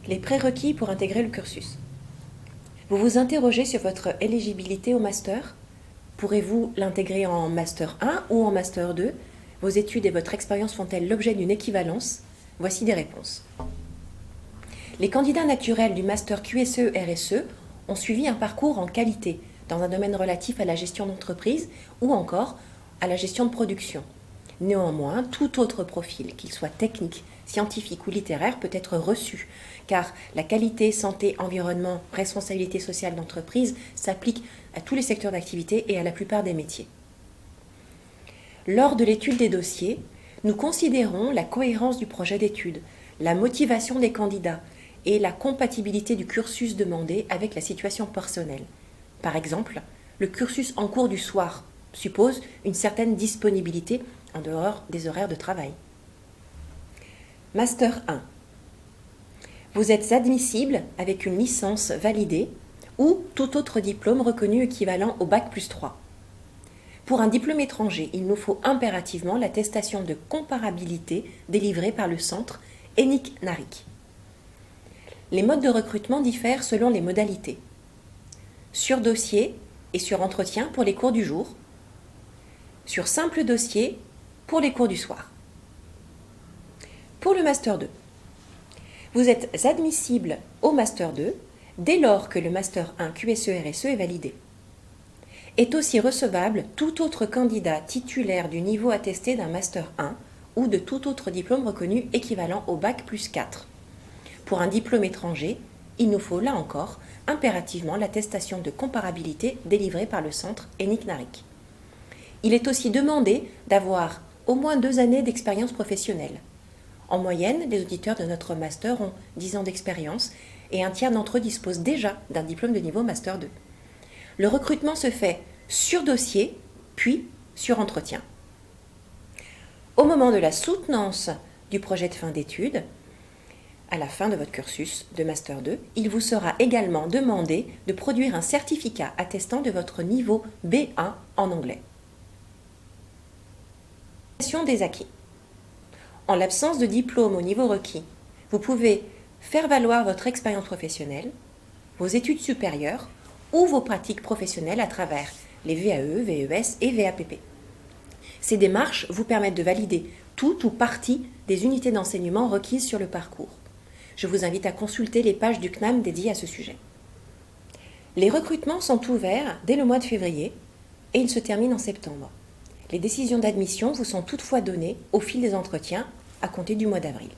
Les prérequis pour intégrer le cursus. Vous vous interrogez sur votre éligibilité au master. Pourrez-vous l'intégrer en master 1 ou en master 2? Vos études et votre expérience font-elles l'objet d'une équivalence? Voici des réponses. Les candidats naturels du master QSE-RSE ont suivi un parcours en qualité dans un domaine relatif à la gestion d'entreprise ou encore à la gestion de production. Néanmoins, tout autre profil, qu'il soit technique, scientifique ou littéraire, peut être reçu, car la qualité, santé, environnement, responsabilité sociale d'entreprise s'applique à tous les secteurs d'activité et à la plupart des métiers. Lors de l'étude des dossiers, nous considérons la cohérence du projet d'étude, la motivation des candidats et la compatibilité du cursus demandé avec la situation personnelle. Par exemple, le cursus en cours du soir suppose une certaine disponibilité en dehors des horaires de travail. Master 1. Vous êtes admissible avec une licence validée ou tout autre diplôme reconnu équivalent au Bac+3. Pour un diplôme étranger, il nous faut impérativement l'attestation de comparabilité délivrée par le centre ENIC-NARIC. Les modes de recrutement diffèrent selon les modalités. Sur dossier et sur entretien pour les cours du jour. Sur simple dossier pour les cours du soir. Pour le Master 2, vous êtes admissible au Master 2 dès lors que le Master 1 QSE-RSE est validé. Est aussi recevable tout autre candidat titulaire du niveau attesté d'un Master 1 ou de tout autre diplôme reconnu équivalent au Bac+4. Pour un diplôme étranger, il nous faut là encore impérativement l'attestation de comparabilité délivrée par le centre ENIC-NARIC. Il est aussi demandé d'avoir au moins 2 années d'expérience professionnelle. En moyenne, les auditeurs de notre master ont 10 ans d'expérience et un tiers d'entre eux disposent déjà d'un diplôme de niveau Master 2. Le recrutement se fait sur dossier, puis sur entretien. Au moment de la soutenance du projet de fin d'études, à la fin de votre cursus de Master 2, il vous sera également demandé de produire un certificat attestant de votre niveau B1 en anglais. Des acquis. En l'absence de diplôme au niveau requis, vous pouvez faire valoir votre expérience professionnelle, vos études supérieures ou vos pratiques professionnelles à travers les VAE, VES et VAPP. Ces démarches vous permettent de valider toute ou partie des unités d'enseignement requises sur le parcours. Je vous invite à consulter les pages du CNAM dédiées à ce sujet. Les recrutements sont ouverts dès le mois de février et ils se terminent en septembre. Les décisions d'admission vous sont toutefois données au fil des entretiens à compter du mois d'avril.